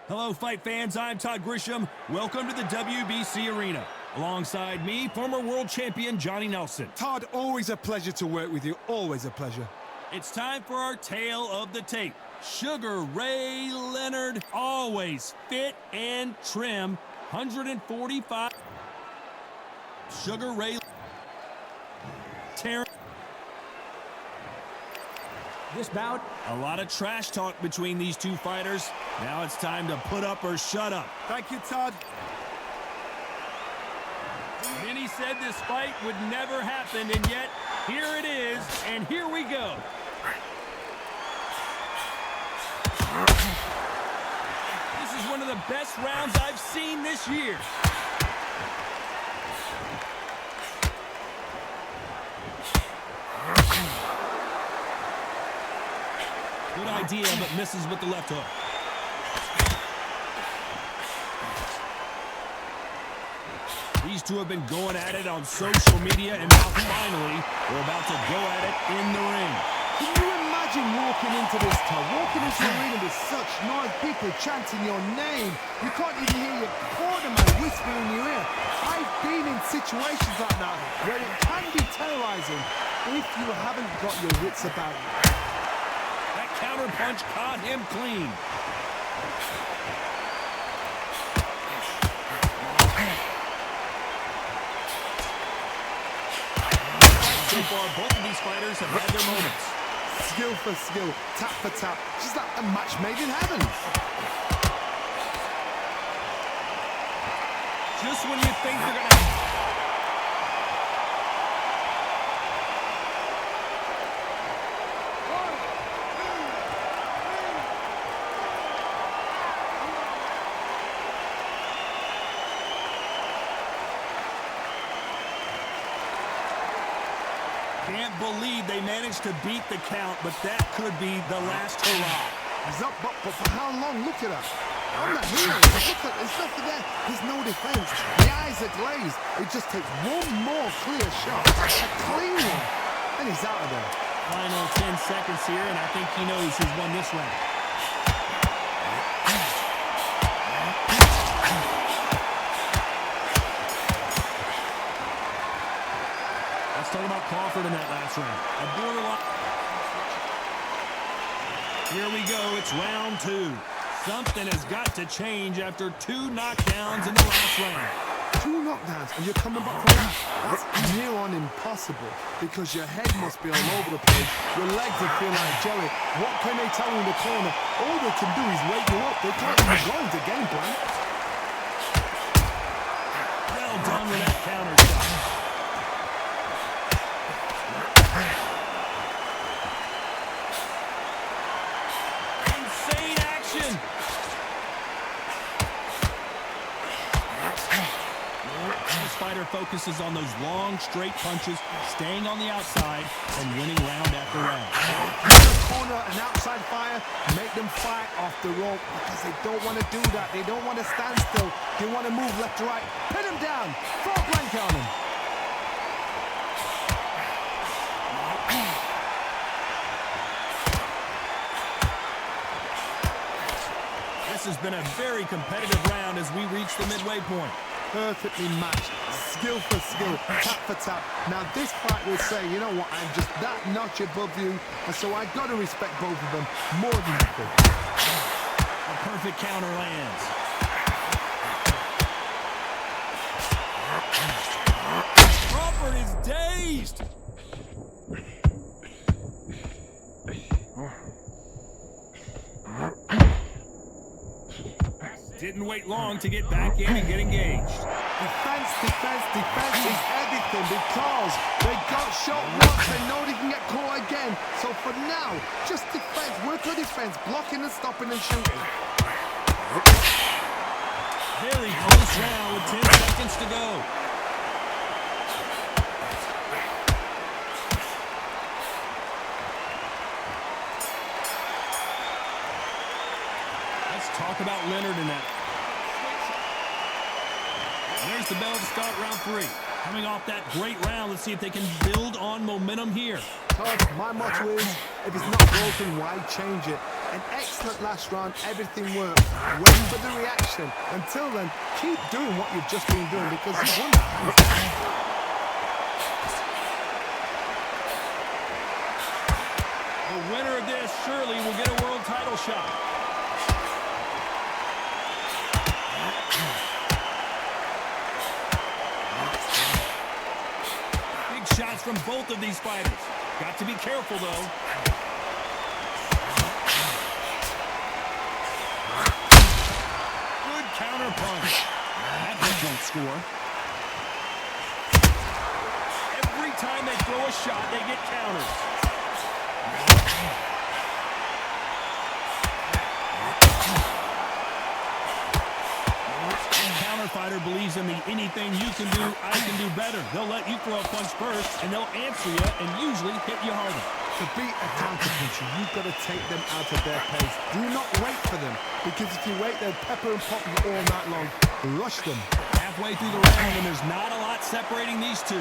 Hello, fight fans. I'm Todd Grisham. Welcome to the WBC Arena. Alongside me, former world champion Johnny Nelson. Todd, always a pleasure to work with you. Always a pleasure. It's time for our tale of the tape. Sugar Ray Leonard, always fit and trim, 145. Sugar Ray Terence. This bout. A lot of trash talk between these two fighters. Now it's time to put up or shut up. Thank you, Todd. Many said this fight would never happen, and yet here it is, and here we go. This is one of the best rounds I've seen this year. Good idea, but misses with the left hook. These two have been going at it on social media, and now finally, we're about to go at it in the ring. Can you imagine walking into this, Todd? Walking into the arena with such noise, people chanting your name. You can't even hear your cornerman whispering in your ear. I've been in situations like that where it can be terrorizing if you haven't got your wits about you. That counter punch caught him clean. So far, both of these fighters have had their moments. Skill for skill, tap for tap, just like a match made in heaven. Just when you think they're gonna... Can't believe they managed to beat the count, but that could be the last hurrah. He's up, but for how long? Look at that. I'm not hearing it. Look at, there's nothing there. There's no defense. The eyes are glazed. It just takes one more clear shot. A clean one. And he's out of there. Final 10 seconds here, and I think he knows who's won this round. Let's talk about Crawford in that last round. A borderline. Here we go. It's round two. Something has got to change after two knockdowns in the last round. Two knockdowns, and you're coming back from that? That's near on impossible, because your head must be all over the place. Your legs will feel like jelly. What can they tell you in the corner? All they can do is wake you up. They can't even go into game plan. Well done with that counter shot. Insane action. This fighter focuses on those long, straight punches, staying on the outside, and winning round after round. Corner an outside fire, make them fight off the rope, because they don't want to do that. They don't want to stand still. They want to move left to right. Pin them down. Throw a blanket on them. This has been a very competitive round as we reach the midway point. Perfectly matched, skill for skill, tap for tap. Now this fight will say, you know what, I'm just that notch above you, and so I got to respect both of them more than you could. A perfect counter lands. Crawford is dazed. Didn't wait long to get back in and get engaged. Defense, defense, defense is everything, because they got shot once. They know they can get caught again. So for now, just defense, work on defense, blocking and stopping and shooting. Very close round with 10 seconds to go. Let's talk about Leonard in that. There's the bell to start round three. Coming off that great round, let's see if they can build on momentum here. Todd, my motto is, if it's not broken, why change it? An excellent last round, everything worked. Waiting for the reaction. Until then, keep doing what you've just been doing because you won that. The winner of this surely will get a world title shot. Big shots from both of these fighters. Got to be careful, though. Good counter punch. That just won't score. Every time they throw a shot, they get counters. Fighter believes in the anything you can do, I can do better. They'll let you throw a punch first, and they'll answer you and usually hit you harder. To beat a counter-puncher, you've got to take them out of their pace. Do not wait for them, because if you wait, they'll pepper and pop you all night long. Rush them. Halfway through the round, and there's not a lot separating these two.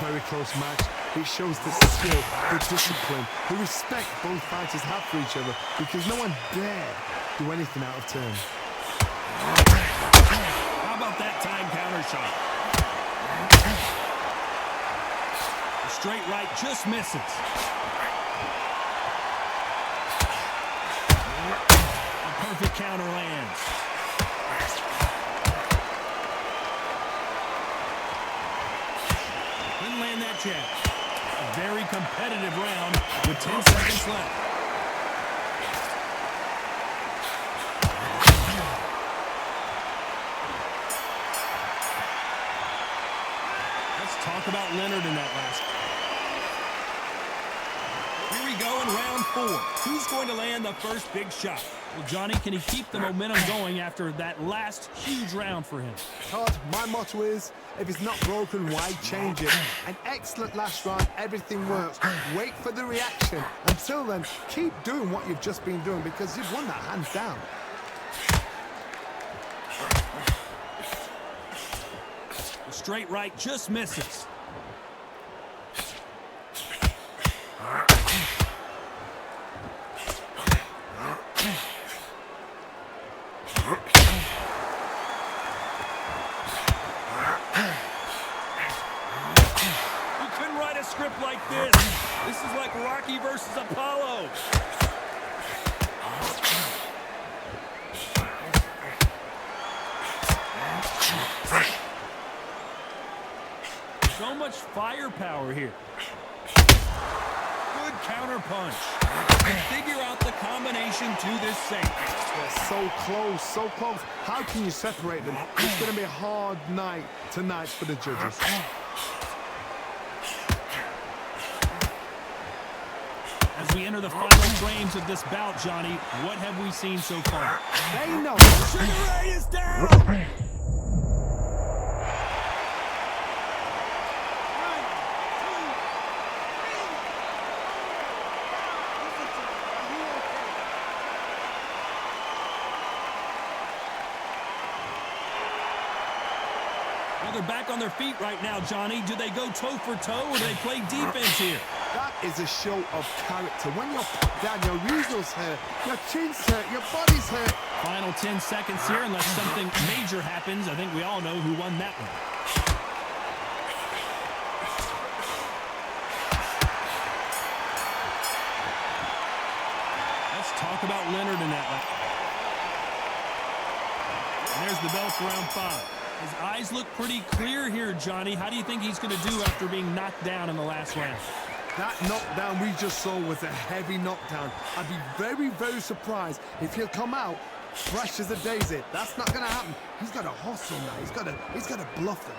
Very close match. It shows the skill, the discipline, the respect both fighters have for each other, because no one dare do anything out of turn. How about that time counter shot? The straight right just misses. A perfect counter lands. Couldn't land that jab. A very competitive round with 10 seconds left. Talk about Leonard in that last. Here we go in round 4. Who's going to land the first big shot? Well, Johnny, can he keep the momentum going after that last huge round for him? Todd, my motto is, if it's not broken, why change it? An excellent last round, everything works. Wait for the reaction. Until then, keep doing what you've just been doing because you've won that hands down. Straight right just misses. You couldn't write a script like this. This is like Rocky versus Apollo. So much firepower here. Good counter punch. And figure out the combination to this sink. They're so close, so close. How can you separate them? It's going to be a hard night tonight for the judges. As we enter the final frames of this bout, Johnny, what have we seen so far? They know. Sugar Ray is down! They're back on their feet right now, Johnny. Do they go toe for toe or do they play defense here? That is a show of character. When you're put down, your weasels hurt, your chin's hurt, your body's hurt. Final 10 seconds here, unless something major happens. I think we all know who won that one. Let's talk about Leonard in that one. And there's the bell for round 5. His eyes look pretty clear here, Johnny. How do you think he's going to do after being knocked down in the last round? That knockdown we just saw was a heavy knockdown. I'd be very, very surprised if he'll come out fresh as a daisy. That's not going to happen. He's got to hustle now. He's got to bluff them.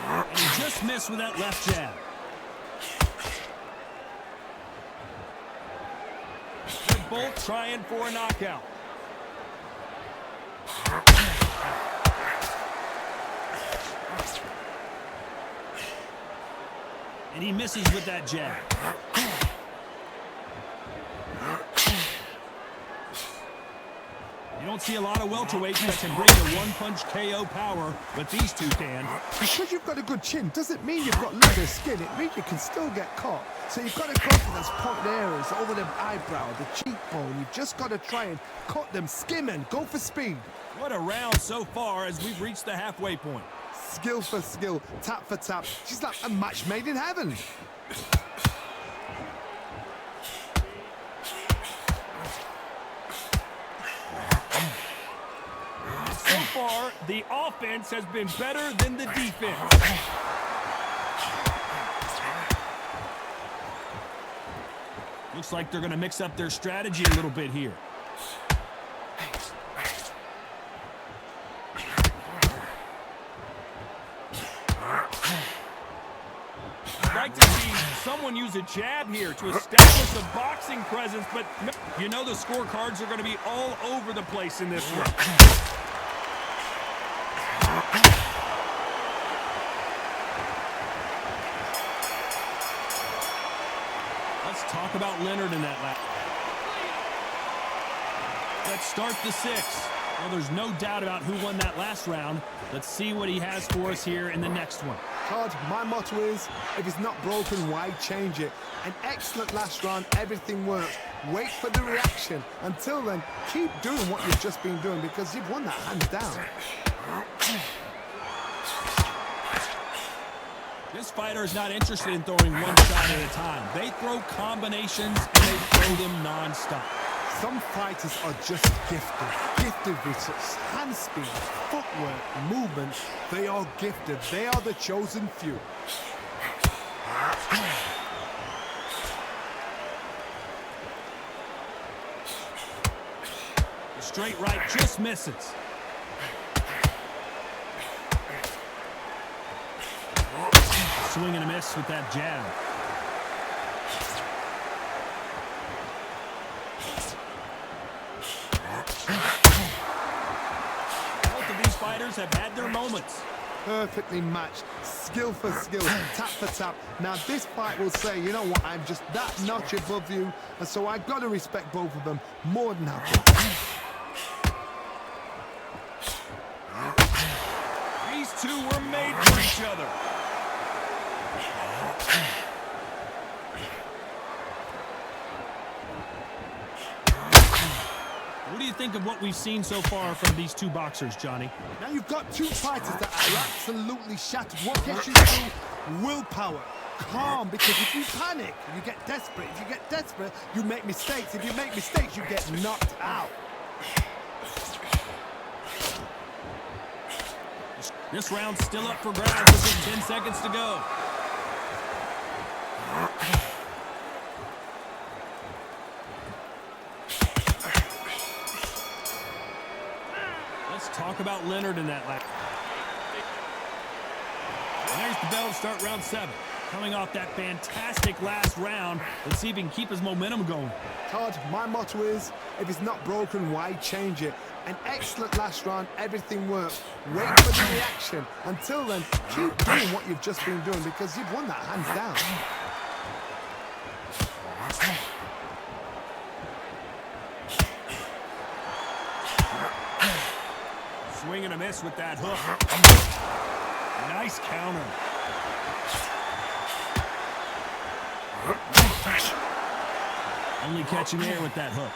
And he just missed with that left jab. They're both trying for a knockout. And he misses with that jab. You don't don't see a lot of welterweights that can bring the one-punch KO power, but these two can. Because you've got a good chin doesn't mean you've got leather skin. It means you can still get caught. So you've got to go for those pointed areas over the eyebrow, the cheekbone. You've just got to try and cut them, skim and go for speed. What a round so far as we've reached the halfway point. Skill for skill, tap for tap. She's like a match made in heaven. So far, the offense has been better than the defense. Looks like they're going to mix up their strategy a little bit here. I'd like to see someone use a jab here to establish a boxing presence, but you know the scorecards are going to be all over the place in this one. Let's talk about Leonard in that lap. Let's start the sixth. Well, there's no doubt about who won that last round. Let's see what he has for us here in the next one. Todd, my motto is, if it's not broken, why change it? An excellent last round, everything works. Wait for the reaction. Until then, keep doing what you've just been doing because you've won that hands down. This fighter is not interested in throwing one shot at a time. They throw combinations and they throw them non-stop. Some fighters are just gifted with such hand speed, footwork, movement. They are gifted. They are the chosen few. The straight right just misses. Swing and a miss with that jab. Both of these fighters have had their moments. Perfectly matched, skill for skill, tap for tap. Now this fight will say, you know what, I'm just that notch above you, and so I've got to respect both of them more than happy. These two were made for each other. What do you think of what we've seen so far from these two boxers, Johnny? Now you've got two fighters that are absolutely shattered. What gets you through? Willpower. Calm, because if you panic, you get desperate. If you get desperate, you make mistakes. If you make mistakes, you get knocked out. This round's still up for grabs with 10 seconds to go. Let's talk about Leonard in that lap. And there's the bell to start round 7. Coming off that fantastic last round, let's see if he can keep his momentum going. Todd, my motto is, if it's not broken, why change it? An excellent last round, everything works. Wait for the reaction. Until then, keep doing what you've just been doing because you've won that hands down. Swing and a miss with that hook. Nice counter. Only catching air with that hook.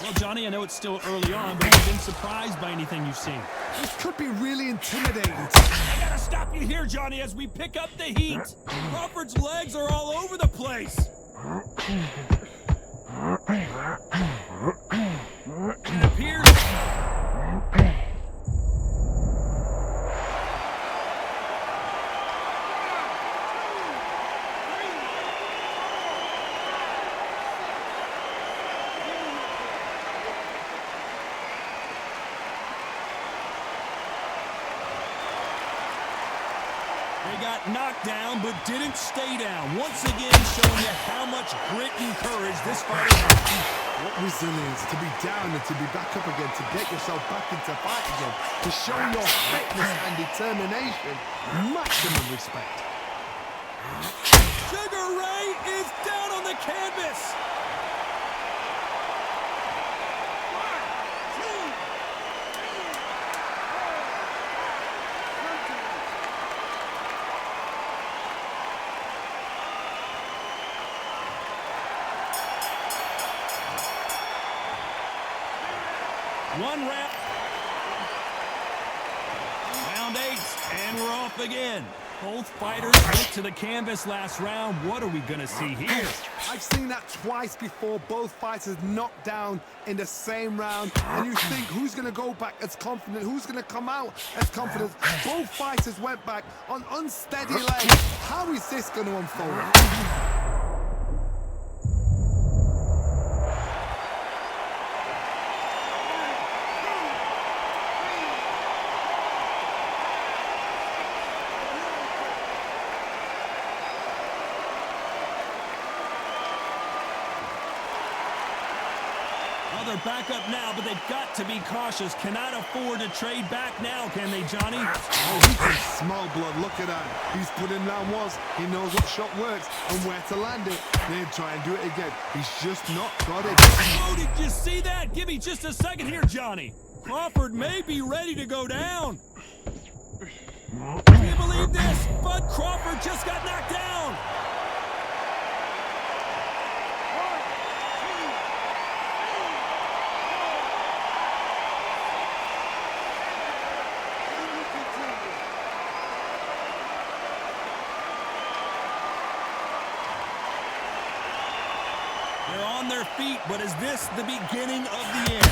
Well, Johnny, I know it's still early on, but have you been surprised by anything you've seen? This could be really intimidating. I gotta stop you here, Johnny, as we pick up the heat. Crawford's legs are all over the place. It appears... They got knocked down, but didn't stay down. Once again, showing you how much grit and courage this fighter has. What resilience to be down and to be back up again, to get yourself back into fight again, to show your fitness and determination. Maximum respect. Sugar Ray is down on the canvas. One round. Round 8, and we're off again. Both fighters went to the canvas last round. What are we going to see here? I've seen that twice before. Both fighters knocked down in the same round. And you think, who's going to go back as confident? Who's going to come out as confident? Both fighters went back on unsteady legs. How is this going to unfold? Well, they're back up now, but they've got to be cautious. Cannot afford to trade back now, can they, Johnny? Oh, he's in small blood. Look at that. He's put in round once. He knows what shot works and where to land it. Then try and do it again. He's just not got it. Oh, did you see that? Give me just a second here, Johnny. Crawford may be ready to go down. Can you believe this? Bud Crawford just got knocked down. They're on their feet, but is this the beginning of the end?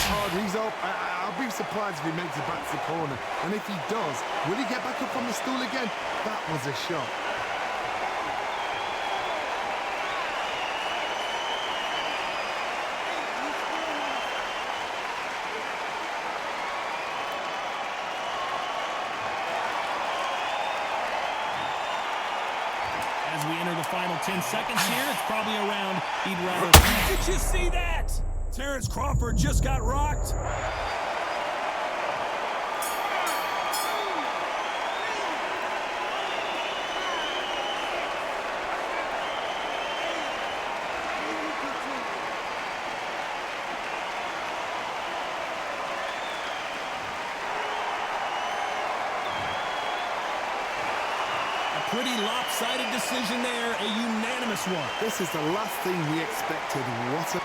Hard, he's up. I'll be surprised if he makes it back to the corner. And if he does, will he get back up on the stool again? That was a shot. As we enter the final 10 seconds here, it's probably a round he'd rather... Did you see that? Terence Crawford just got rocked. Pretty lopsided decision there, a unanimous one. This is the last thing we expected. What a...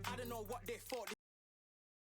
I don't know what they thought.